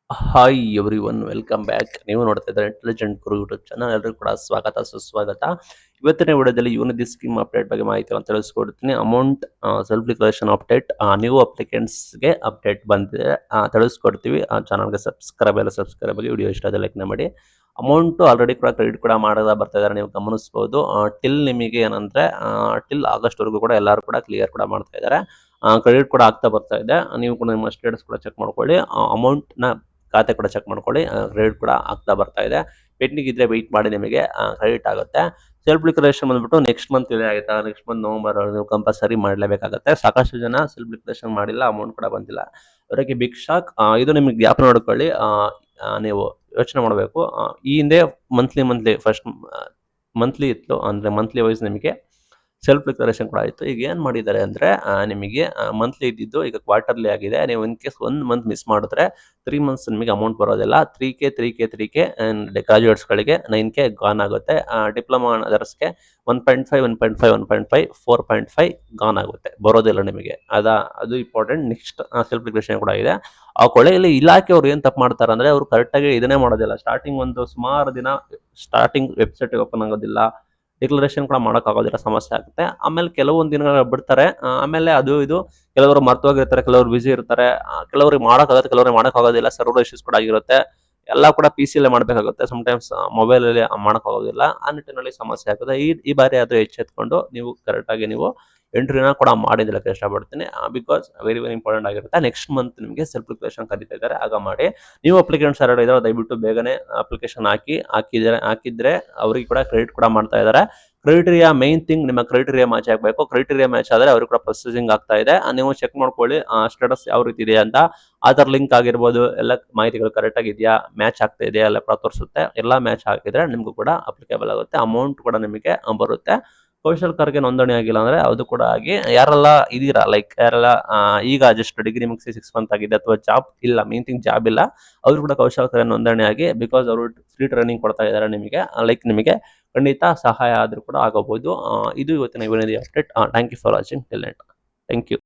Hi every one welcome back. ನೀವು ನೋಡ್ತಾ ಇದ್ದಾರೆ ಇಂಟೆಲಿಜೆಂಟ್ ಗುರು ಯೂಟ್ಯೂಬ್ ಚಾನಲ್. ಎಲ್ಲರಿಗೂ ಕೂಡ ಸ್ವಾಗತ ಸುಸ್ವಾಗತ. ಇವತ್ತಿನ ವಿಡಿಯೋದಲ್ಲಿ ಯೂನಿದಿ ಸ್ಕೀಮ್ ಅಪ್ಡೇಟ್ ಬಗ್ಗೆ ಮಾಹಿತಿಯನ್ನು ತಿಳಿಸ್ಕೊಡ್ತೀನಿ. Amount self declaration update, new ಅಪ್ಲಿಕೆಂಟ್ಸ್ಗೆ ಅಪ್ಡೇಟ್ ಬಂದಿದೆ, ತಿಳಿಸ್ಕೊಡ್ತೀವಿ. ಚಾನಲ್ಗೆ ಸಬ್ಸ್ಕ್ರೈಬ್ ಆಗಿ ವಿಡಿಯೋ ಇಷ್ಟ ಆದರೆ ಲೈಕ್ ಮಾಡಿ. ಅಮೌಂಟು ಆಲ್ರೆಡಿ ಕೂಡ ಕ್ರೆಡಿಟ್ ಕೂಡ ಮಾಡೋದ ಬರ್ತಾ ಇದ್ದಾರೆ, ನೀವು ಗಮನಿಸ್ಬೋದು. ಟಿಲ್ ನಿಮಗೆ ಏನಂದ್ರೆ ಟಿಲ್ ಆಗಸ್ಟ್ವರೆಗೂ ಕೂಡ ಎಲ್ಲರೂ ಕೂಡ ಕ್ಲಿಯರ್ ಕೂಡ ಮಾಡ್ತಾ ಇದ್ದಾರೆ. ಕ್ರೆಡಿಟ್ ಕೂಡ ಆಗ್ತಾ ಬರ್ತಾ ಇದೆ. ನೀವು ಕೂಡ ನಿಮ್ಮ ಸ್ಟೇಟಸ್ ಕೂಡ ಚೆಕ್ ಮಾಡ್ಕೊಳ್ಳಿ. ಅಮೌಂಟ್ನ ಖಾತೆ ಕೂಡ ಚೆಕ್ ಮಾಡ್ಕೊಳ್ಳಿ. ಕ್ರೆಡಿಟ್ ಕೂಡ ಆಗ್ತಾ ಬರ್ತಾ ಇದೆ. ಪೆಂಡಿಂಗ್ ಇದ್ರೆ ವೆಯ್ಟ್ ಮಾಡಿ, ನಿಮಗೆ ಕ್ರೆಡಿಟ್ ಆಗುತ್ತೆ. ಸೆಲ್ಫ್ ಡಿಕ್ಲರೇಷನ್ ಬಂದ್ಬಿಟ್ಟು ನೆಕ್ಸ್ಟ್ ಮಂತ್ ಇದೆ ಆಯ್ತಾ. ನೆಕ್ಸ್ಟ್ ಮಂತ್ ನವಂಬರ್ ನೀವು ಕಂಪಲ್ಸರಿ ಮಾಡಲೇಬೇಕಾಗುತ್ತೆ. ಸಾಕಷ್ಟು ಜನ ಸೆಲ್ಫ್ ಡಿಕ್ಲರೇಷನ್ ಮಾಡಿಲ್ಲ, ಅಮೌಂಟ್ ಕೂಡ ಬಂದಿಲ್ಲ. ಅವರಿಗೆ ಬಿಗ್ ಶಾಕ್. ಇದು ನಿಮಗೆ ಗ್ಯಾಪ್ ನೋಡ್ಕೊಳ್ಳಿ. ನೀವು ಯೋಚನೆ ಮಾಡಬೇಕು. ಈ ಹಿಂದೆ ಮಂತ್ಲಿ ಫಸ್ಟ್ ಮಂತ್ಲಿ ಇತ್ತು, ಅಂದರೆ ಮಂತ್ಲಿ ವೈಸ್ ನಿಮಗೆ ಸೆಲ್ಫ್ ಡಿಕ್ಲರೇಷನ್ ಕೂಡ ಆಯಿತು. ಈಗ ಏನು ಮಾಡಿದ್ದಾರೆ ಅಂದರೆ ನಿಮಗೆ ಮಂತ್ಲಿ ಇದ್ದಿದ್ದು ಈಗ ಕ್ವಾರ್ಟರ್ಲಿ ಆಗಿದೆ. ನೀವು ಇನ್ ಕೇಸ್ 1 ಮಂತ್ ಮಿಸ್ ಮಾಡಿದ್ರೆ 3 ಮಂತ್ಸ್ ನಿಮಗೆ ಅಮೌಂಟ್ ಬರೋದಿಲ್ಲ. 3K ಗ್ರಾಜುಯೇಟ್ಸ್ಗಳಿಗೆ 9K ಗಾನ್ ಆಗುತ್ತೆ. ಡಿಪ್ಲೊಮಾ ಅದರ್ಸ್ಗೆ 1.5 4.5 ಗಾನ್ ಆಗುತ್ತೆ, ಬರೋದಿಲ್ಲ ನಿಮಗೆ. ಅದು ಇಂಪಾರ್ಟೆಂಟ್. ನೆಕ್ಸ್ಟ್ ಸೆಲ್ಫ್ ಡಿಕ್ಲರೇಷನ್ ಕೂಡ ಇದೆ. ಆ ಕೊಳೆಯಲ್ಲಿ ಇಲಾಖೆಯವರು ಏನು ತಪ್ಪು ಮಾಡ್ತಾರೆ ಅಂದರೆ ಅವರು ಕರೆಕ್ಟಾಗಿ ಇದನ್ನೇ ಮಾಡೋದಿಲ್ಲ. ಸ್ಟಾರ್ಟಿಂಗ್ ಒಂದು ಸುಮಾರು ದಿನ ಸ್ಟಾರ್ಟಿಂಗ್ ವೆಬ್ಸೈಟ್ ಓಪನ್ ಆಗೋದಿಲ್ಲ, ಡಿಕ್ಲರೇಷನ್ ಕೂಡ ಮಾಡೋಕ್ಕಾಗೋದಿಲ್ಲ, ಸಮಸ್ಯೆ ಆಗುತ್ತೆ. ಆಮೇಲೆ ಕೆಲವೊಂದು ದಿನಗಳು ಬಿಡ್ತಾರೆ. ಆಮೇಲೆ ಅದು ಇದು ಕೆಲವರು ಮರ್ತೋಗಿರ್ತಾರೆ, ಕೆಲವರು ಬಿಸಿ ಇರ್ತಾರೆ, ಕೆಲವ್ರಿಗೆ ಮಾಡೋಕ್ಕಾಗುತ್ತೆ, ಕೆಲವ್ರಿಗೆ ಮಾಡೋಕ್ಕಾಗೋದಿಲ್ಲ. ಸರ್ವರ್ ಇಶ್ಯೂಸ್ ಕೂಡ ಆಗಿರುತ್ತೆ. ಎಲ್ಲ ಕೂಡ ಪಿ ಸಿಯಲ್ಲೇ ಮಾಡಬೇಕಾಗುತ್ತೆ. ಸಮ್ಟೈಮ್ಸ್ ಮೊಬೈಲಲ್ಲಿ ಮಾಡೋಕ್ಕಾಗೋದಿಲ್ಲ. ಆ ನಿಟ್ಟಿನಲ್ಲಿ ಸಮಸ್ಯೆ ಆಗುತ್ತೆ. ಈ ಬಾರಿ ಅದು ಎಚ್ಚೆತ್ಕೊಂಡು ನೀವು ಕರೆಕ್ಟಾಗಿ ನೀವು ಎಂಟ್ರಿನ ಕೂಡ ಮಾಡಿದ್ದಕ್ಕೆ ಇಷ್ಟಪಡ್ತೀನಿ. ಬಿಕಾಸ್ ವೆರಿ ವೆರಿ ಇಂಪಾರ್ಟೆಂಟ್ ಆಗಿರುತ್ತೆ. ನೆಕ್ಸ್ಟ್ ಮಂತ್ ನಿಮಗೆ ಸೆಲ್ಫ್ ಡಿಕ್ಲರೇಷನ್ ಕರೀತಾ ಇದ್ದಾರೆ, ಆಗ ಮಾಡಿ. ನೀವು ಅಪ್ಲಿಕೆಂಟ್ಸ್ ಯಾರು ಇದ್ದಾರೆ ದಯವಿಟ್ಟು ಬೇಗನೆ ಅಪ್ಲಿಕೇಶನ್ ಹಾಕಿದ್ರೆ ಅವ್ರಿಗೆ ಕೂಡ ಕ್ರೆಡಿಟ್ ಕೂಡ ಮಾಡ್ತಾ ಇದ್ದಾರೆ. ಕ್ರೈಟೀರಿಯಾ ಮೇನ್ ಥಿಂಗ್, ನಿಮ್ಮ ಕ್ರೈಟೀರಿಯಾ ಮ್ಯಾಚ್ ಆಗಬೇಕು. ಕ್ರೈಟೀರಿಯಾ ಮ್ಯಾಚ್ ಆದರೆ ಅವ್ರಿಗೆ ಕೂಡ ಪ್ರೊಸೆಸಿಂಗ್ ಆಗ್ತಾ ಇದೆ. ನೀವು ಚೆಕ್ ಮಾಡ್ಕೊಳ್ಳಿ ಸ್ಟೇಟಸ್ ಯಾವ ರೀತಿ ಇದೆ ಅಂತ. ಆಧಾರ್ ಲಿಂಕ್ ಆಗಿರ್ಬೋದು, ಎಲ್ಲ ಮಾಹಿತಿಗಳು ಕರೆಕ್ಟ್ ಆಗಿದೆಯಾ, ಮ್ಯಾಚ್ ಆಗ್ತಾ ಇದೆಯಾ ಎಲ್ಲ ಕೂಡ ತೋರಿಸುತ್ತೆ. ಎಲ್ಲ ಮ್ಯಾಚ್ ಆಗಿದ್ರೆ ನಿಮಗೂ ಕೂಡ ಅಪ್ಲಿಕೇಬಲ್ ಆಗುತ್ತೆ, ಅಮೌಂಟ್ ಕೂಡ ನಿಮಗೆ ಬರುತ್ತೆ. ಕೌಶಲ್ ಕಾರ್ಗೆ ನೋಂದಣಿ ಆಗಿಲ್ಲ ಅಂದ್ರೆ ಅದು ಕೂಡ ಆಗಿ. ಯಾರೆಲ್ಲ ಇದೀರಾ, ಲೈಕ್ ಯಾರೆಲ್ಲ ಈಗ ಜಸ್ಟ್ ಡಿಗ್ರಿ ಮುಗಿಸಿ 6 ಮಂತ್ ಆಗಿದೆ ಅಥವಾ ಜಾಬ್ ಇಲ್ಲ, ಮೇನ್ ಥಿಂಗ್ ಜಾಬ್ ಇಲ್ಲ, ಅವರು ಕೂಡ ಕೌಶಲ್ ಕಾರ್ಯ ನೋಂದಣಿ ಆಗಿ. ಬಿಕಾಸ್ ಅವರು ಫ್ರೀ ಟ್ರೈನಿಂಗ್ ಕೊಡ್ತಾ ಇದ್ದಾರೆ ನಿಮಗೆ. ಲೈಕ್ ನಿಮಗೆ ಖಂಡಿತ ಸಹಾಯ ಆದರೂ ಕೂಡ ಆಗಬಹುದು. ಇದು ಇವತ್ತಿನ ವಿಡಿಯೋದ update. Thank you for watching till end. Thank you.